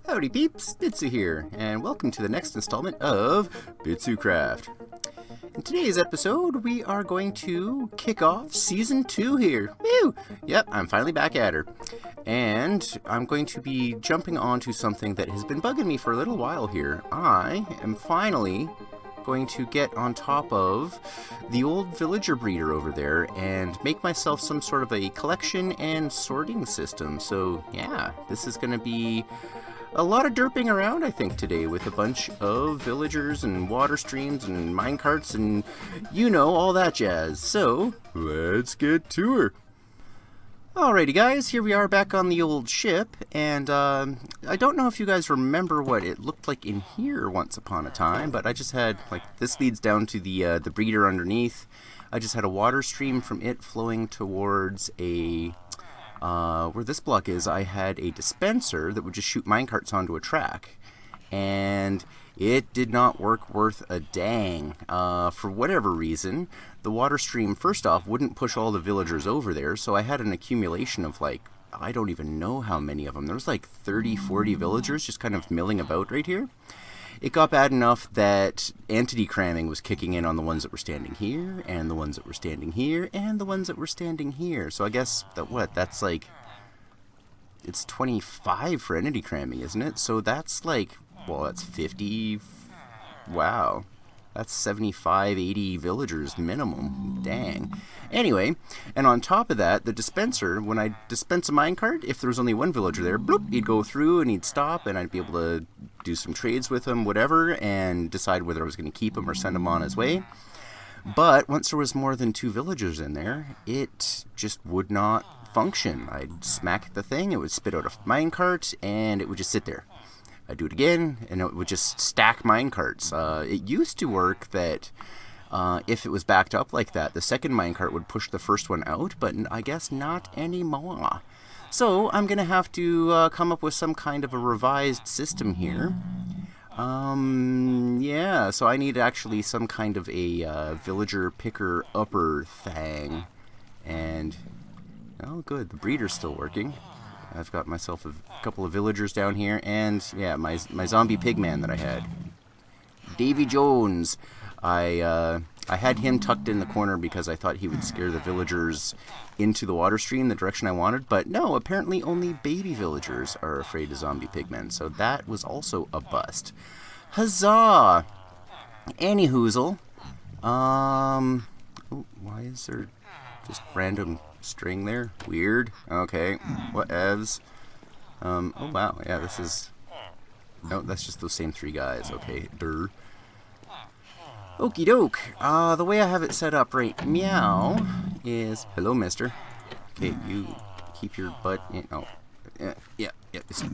Howdy peeps, Bitsu here, and welcome to the next installment of Bitsu Craft. In today's episode, we are going to kick off Season 2 here. Woo! Yep, I'm finally back at her. And I'm going to be jumping onto something that has been bugging me for a little while here. I am finally going to get on top of the old villager breeder over there and make myself some sort of a collection and sorting system. So yeah, this is going to be a lot of derping around, I think, today with a bunch of villagers and water streams and minecarts and you know, all that jazz. So let's get to her. Alrighty guys, here we are back on the old ship, and I don't know if you guys remember what it looked like in here once upon a time, but I just had, like, this leads down to the breeder underneath. I just had a water stream from it flowing towards a, where this block is, I had a dispenser that would just shoot minecarts onto a track, and it did not work worth a dang. For whatever reason, the water stream, first off, wouldn't push all the villagers over there, so I had an accumulation of, like, I don't even know how many of them. There was like 30, 40 villagers just kind of milling about right here. It got bad enough that entity cramming was kicking in on the ones that were standing here, and the ones that were standing here, and the ones that were standing here. So I guess, that's like, it's 25 for entity cramming, isn't it? So that's like, well, that's 50, wow. That's 75, 80 villagers minimum. Dang. Anyway, and on top of that, the dispenser, when I dispense a minecart, if there was only one villager there, bloop, he'd go through and he'd stop, and I'd be able to do some trades with him, whatever, and decide whether I was going to keep him or send him on his way. But once there was more than 2 villagers in there, it just would not function. I'd smack the thing, it would spit out a minecart, and it would just sit there. I'd do it again, and it would just stack minecarts. It used to work that if it was backed up like that, the second minecart would push the first one out, but I guess not anymore. So I'm going to have to come up with some kind of a revised system here. Yeah, so I need actually some kind of a villager picker-upper thing. And, oh good, the breeder's still working. I've got myself a couple of villagers down here, and yeah, my zombie pigman that I had, Davy Jones. I had him tucked in the corner because I thought he would scare the villagers into the water stream the direction I wanted, but no, apparently only baby villagers are afraid of zombie pigmen, so that was also a bust. Huzzah! Any hoozle. Oh, why is there just random string there? Weird. Okay. Whatevs. Oh wow. Yeah, this is... No, that's just those same 3 guys. Okay. Durr. Okie doke. The way I have it set up right meow is... Hello, mister. Okay, you keep your butt in... Oh. Yeah.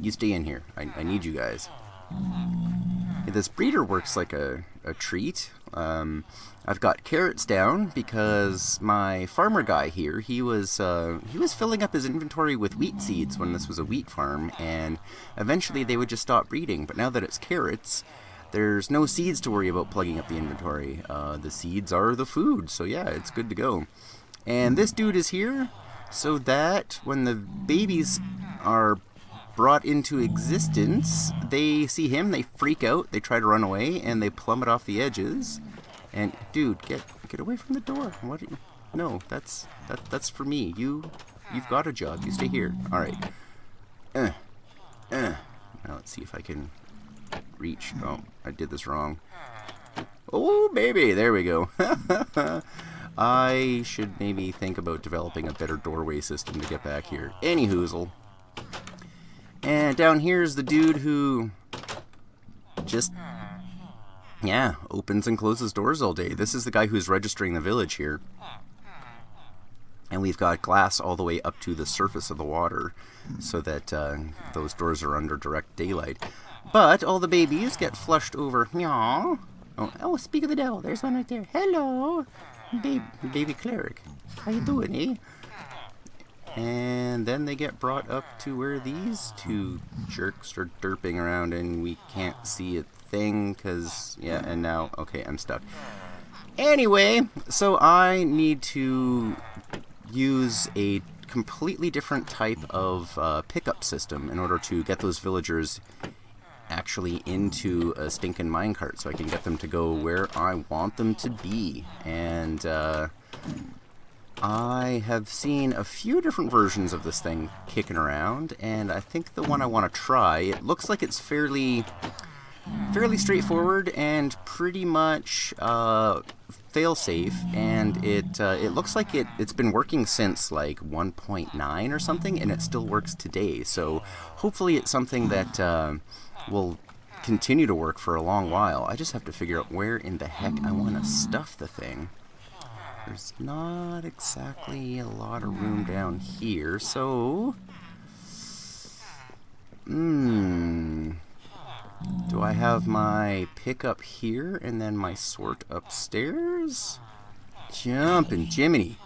You stay in here. I need you guys. Yeah, this breeder works like a treat. I've got carrots down because my farmer guy here, he was filling up his inventory with wheat seeds when this was a wheat farm, and eventually they would just stop breeding. But now that it's carrots, there's no seeds to worry about plugging up the inventory. The seeds are the food, so yeah, it's good to go. And this dude is here so that when the babies are brought into existence, they see him, they freak out, they try to run away, and they plummet off the edges. And dude, get away from the door. What? No, that's for me. You've got a job. You stay here. All right. Now let's see if I can reach. Oh, I did this wrong. Oh baby, there we go. I should maybe think about developing a better doorway system to get back here. Any hoozle. And down here is the dude who just, yeah, opens and closes doors all day. This is the guy who's registering the village here. And we've got glass all the way up to the surface of the water so that those doors are under direct daylight. But all the babies get flushed over. Meow. Oh, speak of the devil. There's one right there. Hello, baby cleric. How you doing, eh? And then they get brought up to where these 2 jerks are derping around and we can't see a thing because, yeah, and now, okay, I'm stuck. Anyway, so I need to use a completely different type of pickup system in order to get those villagers actually into a stinking minecart so I can get them to go where I want them to be. And I have seen a few different versions of this thing kicking around, and I think the one I want to try, it looks like it's fairly straightforward and pretty much fail-safe, and it looks like it's been working since like 1.9 or something, and it still works today. So hopefully it's something that will continue to work for a long while. I just have to figure out where in the heck I want to stuff the thing. There's not exactly a lot of room down here, so do I have my pickup here and then my sort upstairs? Jumpin' Jiminy.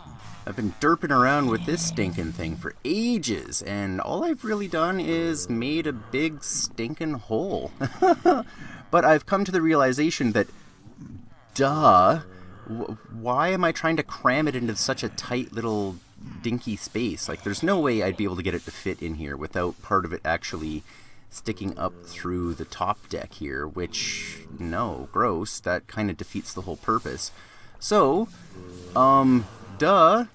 I've been derping around with this stinking thing for ages, and all I've really done is made a big stinking hole. But I've come to the realization that, duh, why am I trying to cram it into such a tight little dinky space? Like, there's no way I'd be able to get it to fit in here without part of it actually sticking up through the top deck here, which, no, gross. That kind of defeats the whole purpose. So, duh,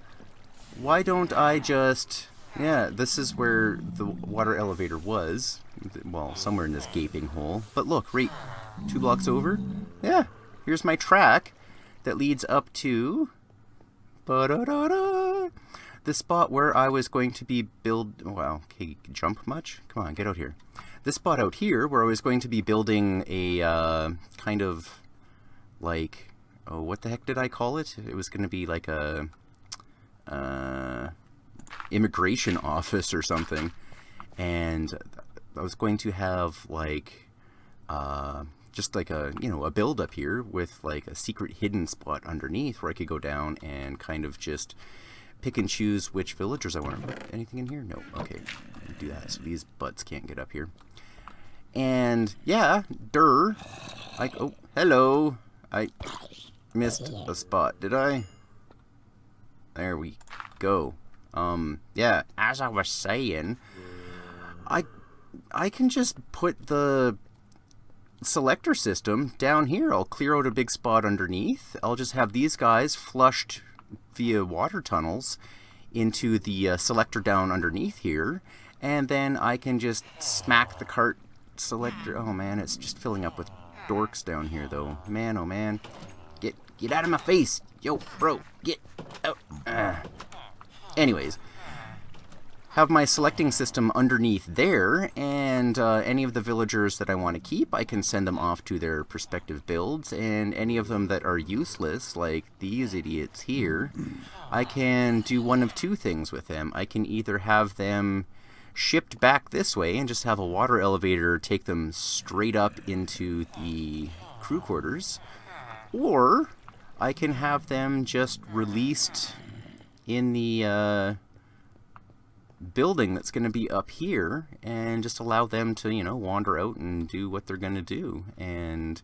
why don't I just, yeah, this is where the water elevator was, well, somewhere in this gaping hole, but look, right 2 blocks over, yeah, here's my track that leads up to the spot where I was going to be well, okay, jump much? Come on, get out here. This spot out here where I was going to be building a kind of like, oh, what the heck did I call it? It was going to be like a immigration office or something, and I was going to have like just like a, you know, a build up here with like a secret hidden spot underneath where I could go down and kind of just pick and choose which villagers I want to put. Anything in here? No. Okay, do that so these butts can't get up here. And yeah, oh, hello. I missed a spot, did I? There we go. Yeah, as I was saying, I can just put the selector system down here. I'll clear out a big spot underneath. I'll just have these guys flushed via water tunnels into the selector down underneath here, and then I can just smack the cart selector. Oh man, it's just filling up with dorks down here though. Man, oh man. Get out of my face! Yo, bro, get out. Anyways, have my selecting system underneath there, and any of the villagers that I want to keep, I can send them off to their respective builds, and any of them that are useless, like these idiots here, I can do one of two things with them. I can either have them shipped back this way and just have a water elevator take them straight up into the crew quarters, or I can have them just released in the building that's going to be up here and just allow them to, you know, wander out and do what they're going to do. And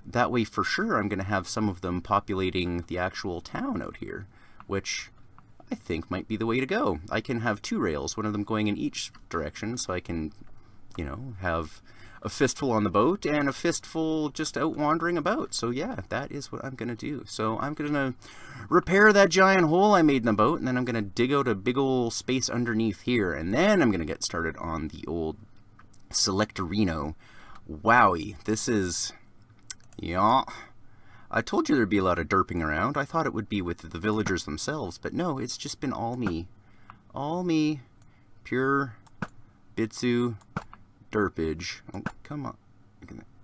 that way, for sure, I'm going to have some of them populating the actual town out here, which I think might be the way to go. I can have 2 rails, one of them going in each direction, so I can, you know, have a fistful on the boat and a fistful just out wandering about. So yeah, that is what I'm going to do. So I'm going to repair that giant hole I made in the boat, and then I'm going to dig out a big old space underneath here, and then I'm going to get started on the old Selectorino. Wowie, this is, yeah, I told you there'd be a lot of derping around. I thought it would be with the villagers themselves, but no, it's just been all me. All me. Pure Bitsu derpage. Oh, come on.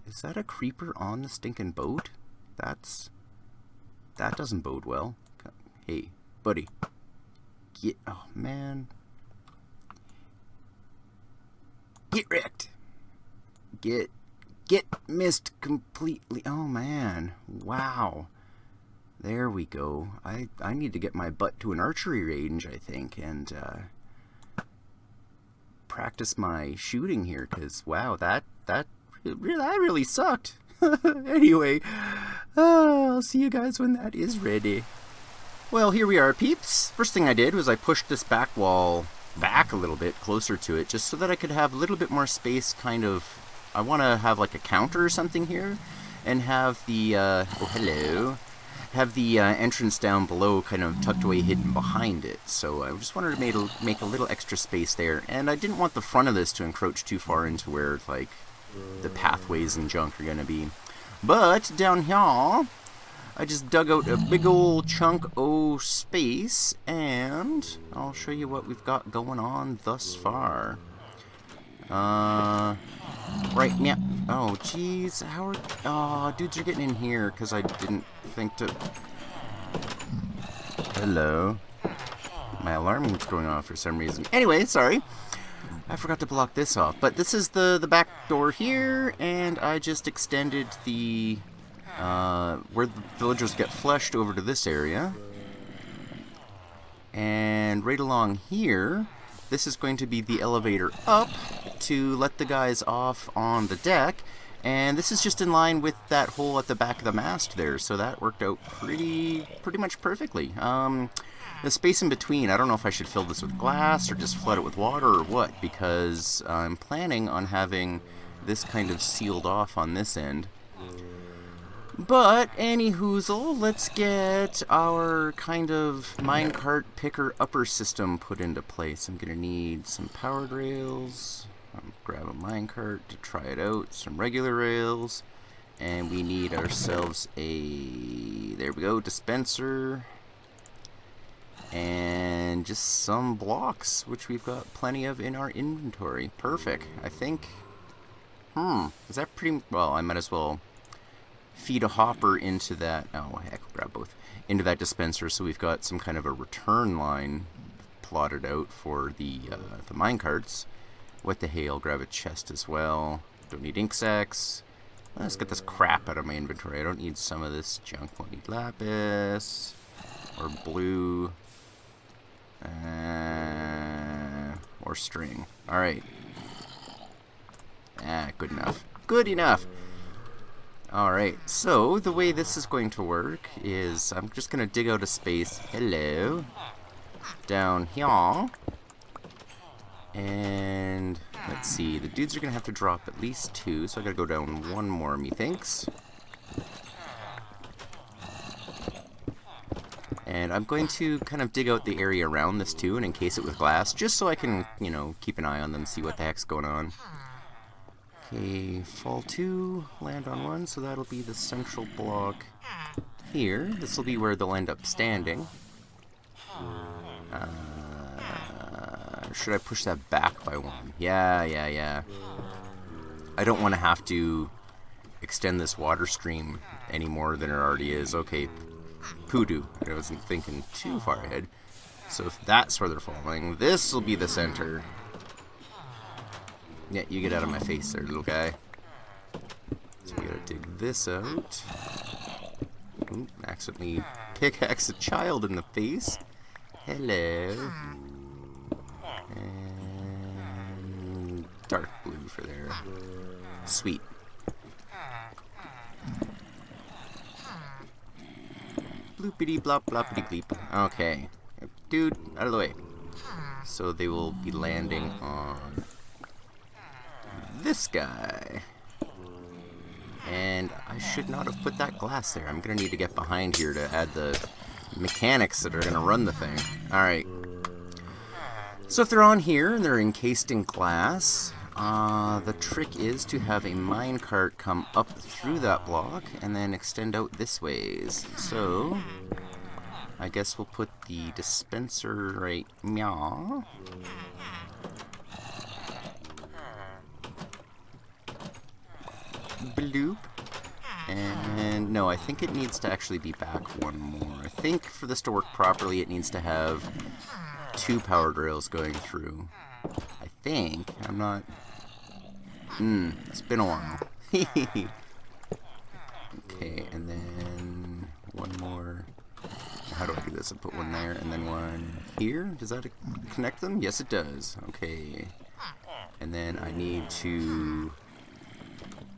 Is that a creeper on the stinking boat? That doesn't bode well. Hey, buddy. Oh, man. Get wrecked. Get missed completely. Oh, man. Wow. There we go. I need to get my butt to an archery range, I think, and practice my shooting here, because wow, that really sucked. Anyway, I'll see you guys when that is ready. Well, here we are, peeps. First thing I did was I pushed this back wall back a little bit closer to it, just so that I could have a little bit more space, kind of. I want to have like a counter or something here, and have the, oh hello, have the entrance down below kind of tucked away, hidden behind it. So I just wanted to make a little extra space there, and I didn't want the front of this to encroach too far into where, like, the pathways and junk are going to be. But down here, I just dug out a big old chunk of space, and I'll show you what we've got going on thus far. Right, yeah. Oh, jeez, how are... dudes are getting in here, because I didn't think to... Hello. My alarm was going off for some reason. Anyway, sorry. I forgot to block this off. But this is the back door here, and I just extended the... where the villagers get flushed over to this area. And right along here, this is going to be the elevator up to let the guys off on the deck. And this is just in line with that hole at the back of the mast there, so that worked out pretty much perfectly. The space in between, I don't know if I should fill this with glass or just flood it with water or what, because I'm planning on having this kind of sealed off on this end. But, anyhoozle, let's get our kind of minecart picker upper system put into place. I'm going to need some powered rails. I'll grab a minecart to try it out. Some regular rails. And we need ourselves a, there we go, dispenser. And just some blocks, which we've got plenty of in our inventory. Perfect. I think, is that pretty, well, I might as well feed a hopper into that, oh heck, I'll grab both, into that dispenser, so we've got some kind of a return line plotted out for the minecarts. What the hey, I'll grab a chest as well. Don't need ink sacks. Let's get this crap out of my inventory. I don't need some of this junk. Won't need lapis or blue or string. Alright. Good enough. Good enough. Alright, so the way this is going to work is I'm just going to dig out a space, hello, down here, and let's see, the dudes are going to have to drop at least 2, so I got to go down 1 more, methinks. And I'm going to kind of dig out the area around this too and encase it with glass, just so I can, you know, keep an eye on them, see what the heck's going on. Okay, fall 2, land on 1, so that'll be the central block here. This will be where they'll end up standing. Should I push that back by 1? Yeah. I don't want to have to extend this water stream any more than it already is. Okay, poodoo. I wasn't thinking too far ahead. So if that's where they're falling, this will be the center. Yeah, you get out of my face there, little guy. So we gotta dig this out. Ooh, accidentally pickaxe a child in the face. Hello. And dark blue for there. Sweet. Bloopity blop bloppity bleep. Okay. Dude, out of the way. So they will be landing on this guy. And I should not have put that glass there. I'm going to need to get behind here to add the mechanics that are going to run the thing. Alright. So if they're on here and they're encased in glass, the trick is to have a minecart come up through that block and then extend out this ways. So I guess we'll put the dispenser right meow. Bloop. And no, I think it needs to actually be back 1 more. I think for this to work properly, it needs to have 2 powered rails going through. I think. I'm not... it's been a while. Okay, and then 1 more. How do I do this? I put 1 there, and then 1 here. Does that connect them? Yes, it does. Okay. And then I need to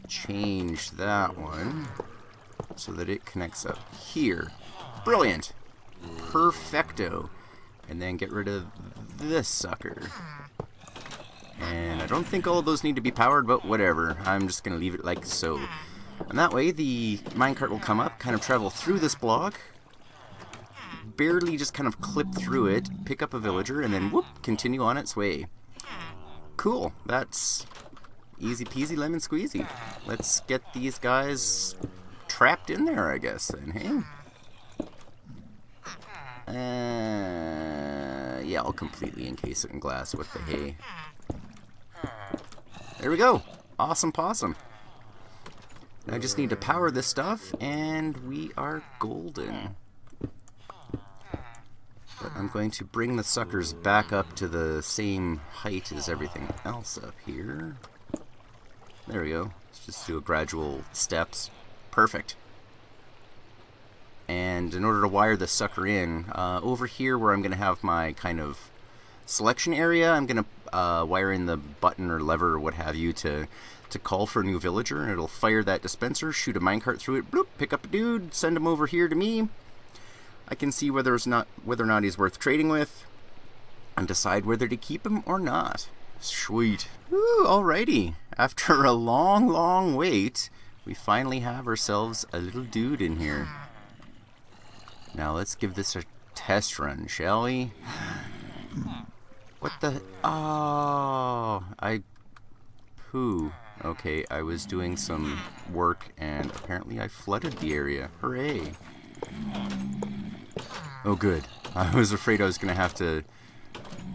change that one so that it connects up here. Brilliant. Perfecto. And then get rid of this sucker. And I don't think all of those need to be powered, but whatever. I'm just going to leave it like so. And that way, the minecart will come up, kind of travel through this block, barely just kind of clip through it, pick up a villager, and then whoop, continue on its way. Cool. That's easy peasy lemon squeezy. Let's get these guys trapped in there, I guess, then, hey? Yeah, I'll completely encase it in glass with the hay. There we go. Awesome possum. I just need to power this stuff, and we are golden. But I'm going to bring the suckers back up to the same height as everything else up here. There we go. Let's just do a gradual steps. Perfect. And in order to wire the sucker in, over here where I'm going to have my kind of selection area, I'm going to wire in the button or lever or what have you to call for a new villager, and it'll fire that dispenser, shoot a minecart through it, bloop, pick up a dude, send him over here to me. I can see whether or not he's worth trading with, and decide whether to keep him or not. Sweet. Woo, alrighty. After a long, long wait, we finally have ourselves a little dude in here. Now let's give this a test run, shall we? What the... Oh, Pooh. Okay, I was doing some work, and apparently I flooded the area. Hooray. Oh, good. I was afraid I was going to have to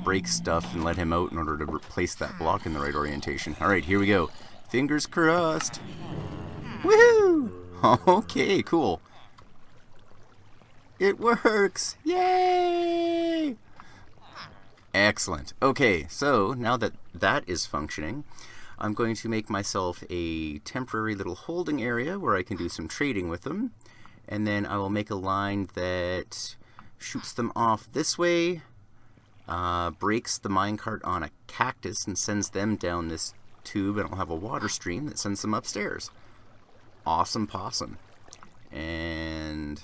break stuff and let him out in order to replace that block in the right orientation. Alright, here we go. Fingers crossed. Woohoo! Okay, cool. It works! Yay! Excellent. Okay, so now that that is functioning, I'm going to make myself a temporary little holding area where I can do some trading with them. And then I will make a line that shoots them off this way, breaks the minecart on a cactus and sends them down this tube, and I'll have a water stream that sends them upstairs. Awesome possum. And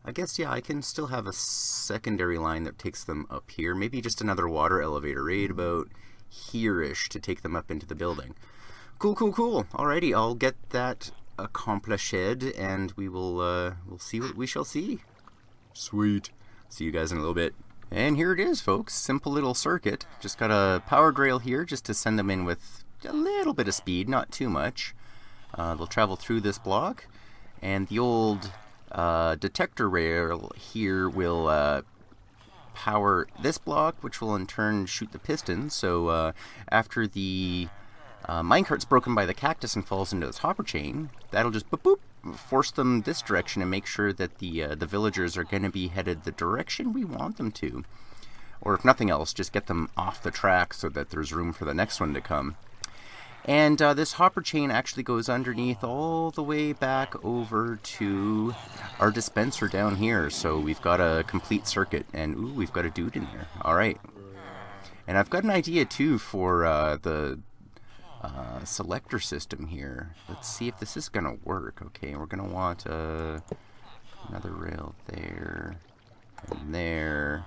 I guess, yeah, I can still have a secondary line that takes them up here. Maybe just another water elevator right about here-ish to take them up into the building. Cool, cool, cool. Alrighty, I'll get that accomplished, and we will we'll see what we shall see. Sweet. See you guys in a little bit. And here it is, folks. Simple little circuit. Just got a powered rail here just to send them in with a little bit of speed, not too much. They'll travel through this block, and the old detector rail here will power this block, which will in turn shoot the piston. So after the minecart's broken by the cactus and falls into this hopper chain, that'll just boop boop force them this direction and make sure that the villagers are going to be headed the direction we want them to. Or if nothing else, just get them off the track so that there's room for the next one to come. And this hopper chain actually goes underneath all the way back over to our dispenser down here. So we've got a complete circuit, and ooh, we've got a dude in there. Alright. And I've got an idea too for the selector system here. Let's see if this is going to work. Okay, we're going to want another rail there, and there.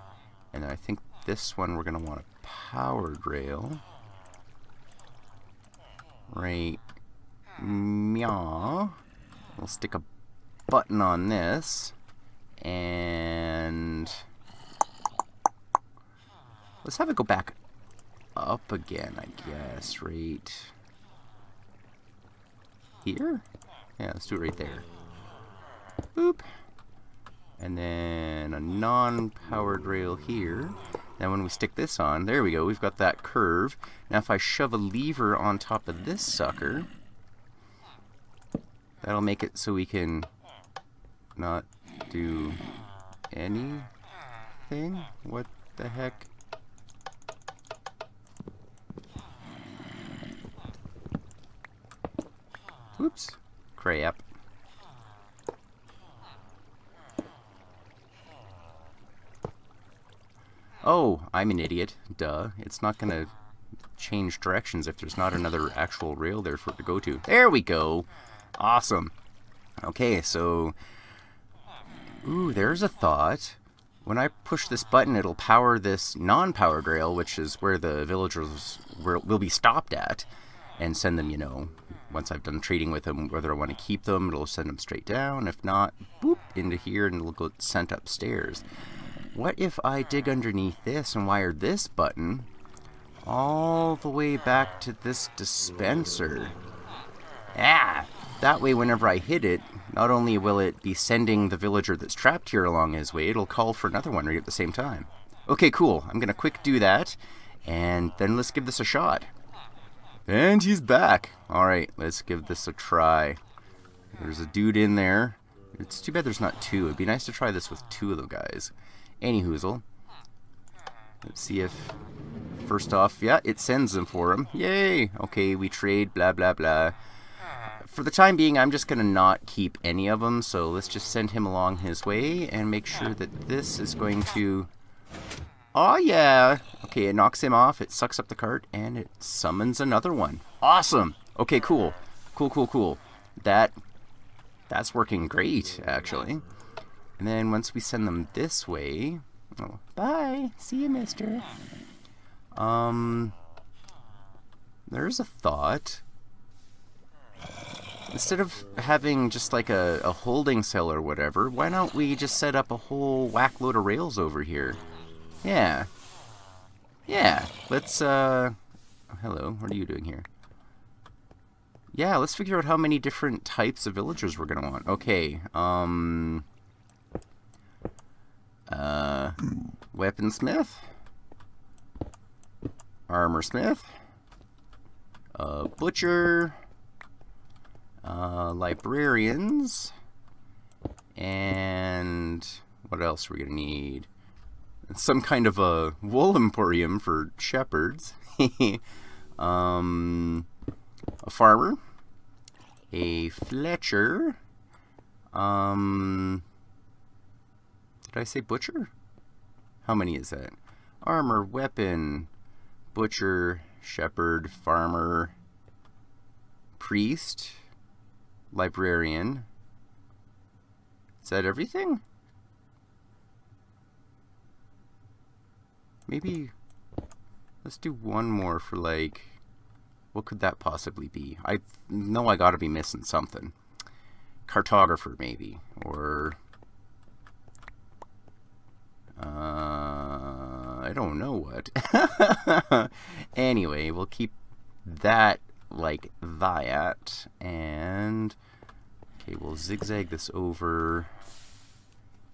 And I think this one we're going to want a powered rail. Right, meow. We'll stick a button on this, and let's have it go back up again, I guess, right here? Yeah, let's do it right there. Boop. And then a non-powered rail here. Now when we stick this on, there we go, we've got that curve. Now if I shove a lever on top of this sucker, that'll make it so we can not do anything. What the heck? Oops. Crap. Oh, I'm an idiot. Duh. It's not going to change directions if there's not another actual rail there for it to go to. There we go. Awesome. Okay, so Ooh, there's a thought. When I push this button, it'll power this non-powered rail, which is where the villagers will be stopped at, and send them, you know, once I've done trading with them, whether I want to keep them, it'll send them straight down. If not, boop, into here, and it'll go sent upstairs. What if I dig underneath this and wire this button all the way back to this dispenser? Ah! That way, whenever I hit it, not only will it be sending the villager that's trapped here along his way, it'll call for another one right at the same time. Okay, cool. I'm going to quick do that, and then let's give this a shot. And he's back. Alright, let's give this a try. There's a dude in there. It's too bad there's not two. It'd be nice to try this with two of the guys. Anyhoozle. Let's see if... First off, yeah, it sends them for him. Yay! Okay, we trade, blah, blah, blah. For the time being, I'm just going to not keep any of them, so let's just send him along his way and make sure that this is going to... Oh, yeah! Okay, it knocks him off, it sucks up the cart, and it summons another one. Awesome! Okay, cool. Cool. That's working great, actually. And then once we send them this way... Oh, bye! See you, mister. There's a thought... Instead of having just like a holding cell or whatever, why don't we just set up a whole whack load of rails over here? Yeah. Yeah, let's, hello, what are you doing here? Yeah, let's figure out how many different types of villagers we're gonna want. Okay, weaponsmith, armorsmith, butcher, librarians, and what else are we gonna need? Some kind of a wool emporium for shepherds. A farmer, a fletcher, did I say butcher? How many is that? Armor, weapon, butcher, shepherd, farmer, priest, librarian. Is that everything? Maybe let's do one more for, like, what could that possibly be? I know I gotta be missing something. Cartographer, maybe, or I don't know what. Anyway, we'll keep that like that, and okay, we'll zigzag this over.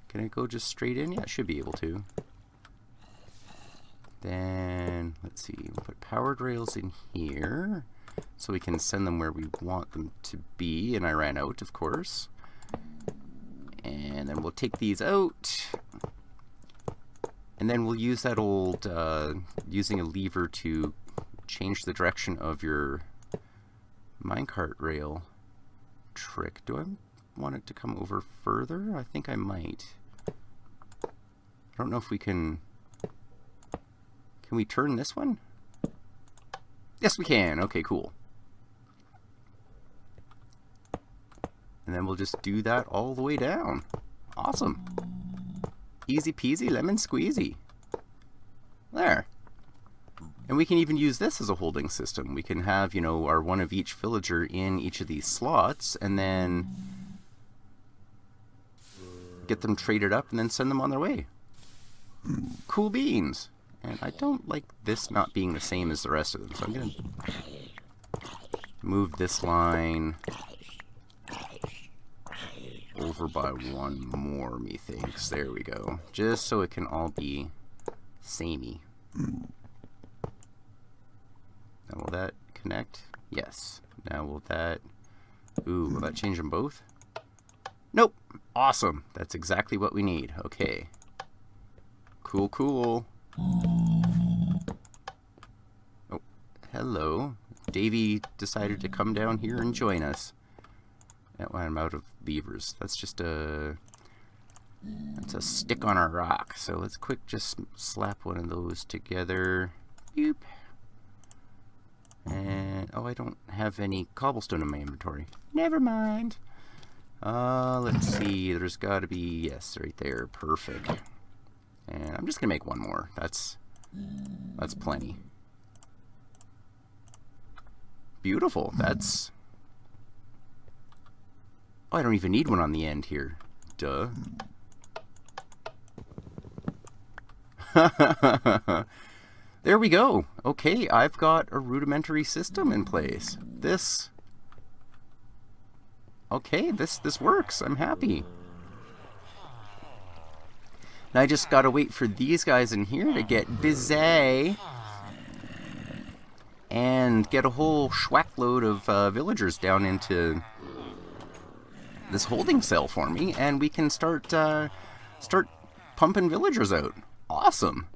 Can it go just straight in? Yeah, it should be able to. Then, let's see, we'll put powered rails in here so we can send them where we want them to be, and I ran out, of course. And then we'll take these out, and then we'll use that old, using a lever to change the direction of your minecart rail trick. Do I want it to come over further? I think I might. I don't know if we can... Can we turn this one? Yes, we can. Okay, cool. And then we'll just do that all the way down. Awesome. Easy peasy, lemon squeezy. There. And we can even use this as a holding system. We can have, you know, our one of each villager in each of these slots, and then get them traded up and then send them on their way. Cool beans. And I don't like this not being the same as the rest of them, so I'm going to move this line over by one more, methinks. There we go. Just so it can all be samey. Now will that connect? Yes. Now will that... Ooh, will that change them both? Nope. Awesome. That's exactly what we need. Okay. Cool, cool. Oh, hello. Davey decided to come down here and join us. That one, I'm out of levers. That's just a... That's a stick on our rock. So let's quick just slap one of those together. Boop. And, oh, I don't have any cobblestone in my inventory. Never mind. Let's see. There's got to be, yes, right there. Perfect. And I'm just gonna make one more. That's plenty. Beautiful. That's... Oh, I don't even need one on the end here. Duh. There we go. Okay, I've got a rudimentary system in place. Okay, this works. I'm happy. Now I just gotta wait for these guys in here to get busy and get a whole schwack load of villagers down into this holding cell for me, and we can start pumping villagers out. Awesome.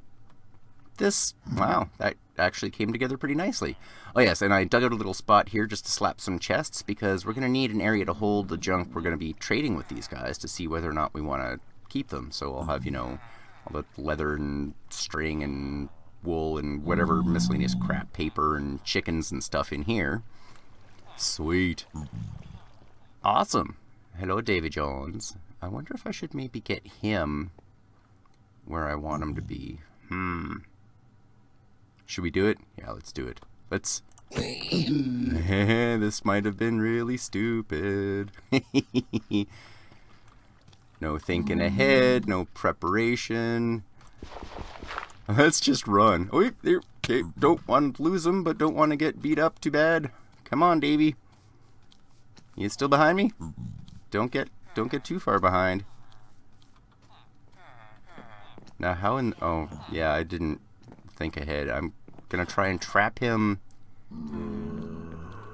Wow, that actually came together pretty nicely. Oh yes, and I dug out a little spot here just to slap some chests, because we're going to need an area to hold the junk we're going to be trading with these guys to see whether or not we want to keep them. So I'll have, you know, all the leather and string and wool and whatever miscellaneous crap, paper and chickens and stuff in here. Sweet. Awesome. Hello, Davy Jones. I wonder if I should maybe get him where I want him to be. Should we do it? Yeah, let's do it. Let's... This might have been really stupid. No thinking ahead, no preparation. Let's just run. Oh, wait, there. Okay, don't want to lose him, but don't want to get beat up too bad. Come on, Davy. You still behind me? Don't get too far behind. Now how in... Oh, yeah, I didn't think ahead. I'm gonna try and trap him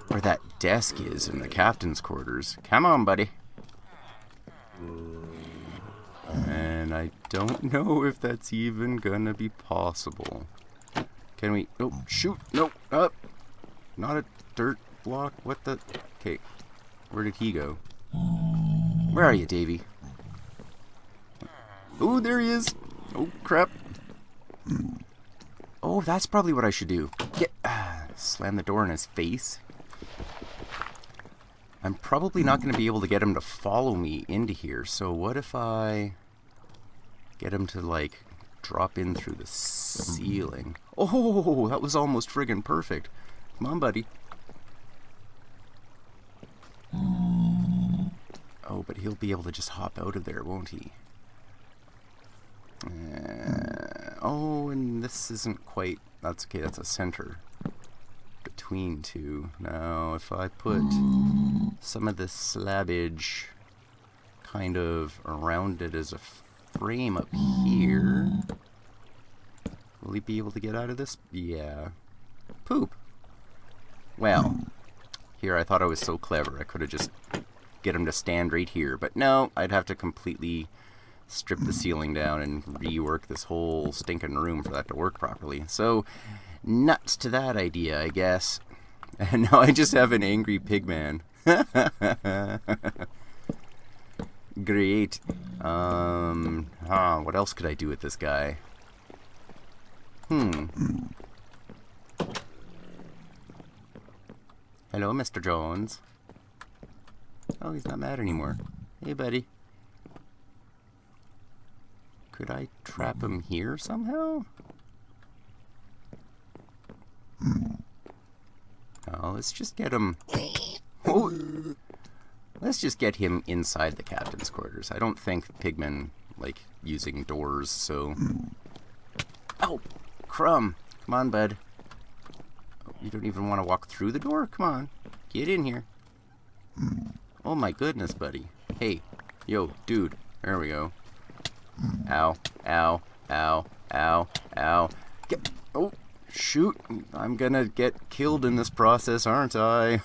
where that desk is in the captain's quarters. Come on, buddy. And I don't know if that's even gonna be possible. Can we... Oh, shoot! No! Up! Not a dirt block. What the... Okay. Where did he go? Where are you, Davy? Oh, there he is! Oh, crap. Oh, that's probably what I should do. Slam the door in his face. I'm probably not going to be able to get him to follow me into here, so what if I get him to, like, drop in through the ceiling? Oh, that was almost friggin' perfect. Come on, buddy. Oh, but he'll be able to just hop out of there, won't he? Oh, and this isn't quite... That's okay, that's a center between two. Now, if I put some of this slabbage kind of around it as a frame up here, will he be able to get out of this? Yeah. Poop. Well, here I thought I was so clever. I could have just get him to stand right here, but no, I'd have to completely strip the ceiling down and rework this whole stinking room for that to work properly. So, nuts to that idea, I guess. And now I just have an angry pigman. Great. What else could I do with this guy? Hello, Mr. Jones. Oh, he's not mad anymore. Hey, buddy. Could I trap him here somehow? Oh, let's just get him... Oh! Let's just get him inside the captain's quarters. I don't think pigmen like using doors, so... Oh! Crumb! Come on, bud. Oh, you don't even want to walk through the door? Come on. Get in here. Oh my goodness, buddy. Hey. Yo, dude. There we go. Ow, ow, ow, ow, ow. Oh, shoot. I'm gonna get killed in this process, aren't I?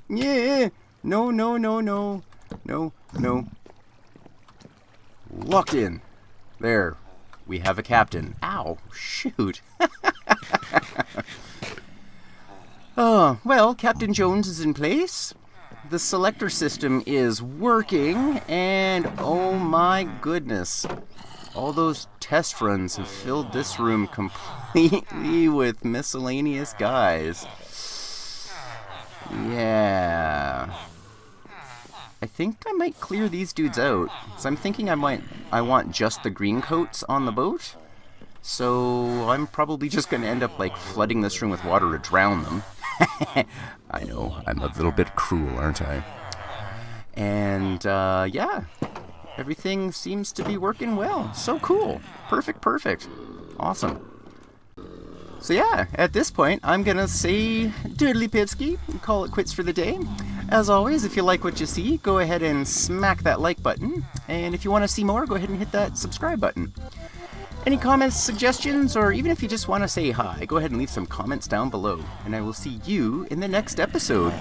Yeah. No, no, no, no. No, no. Locked in. There. We have a captain. Ow, shoot. Oh, well, Captain Jones is in place. The selector system is working, and oh my goodness, all those test runs have filled this room completely with miscellaneous guys. Yeah. think I might clear these dudes out. So I'm thinking I want just the green coats on the boat. So I'm probably just going to end up like flooding this room with water to drown them. I know, I'm a little bit cruel, aren't I? And yeah, everything seems to be working well. So cool. Perfect. Awesome. So yeah, at this point, I'm going to say doodly pipski and call it quits for the day. As always, if you like what you see, go ahead and smack that like button. And if you want to see more, go ahead and hit that subscribe button. Any comments, suggestions, or even if you just want to say hi, go ahead and leave some comments down below. And I will see you in the next episode.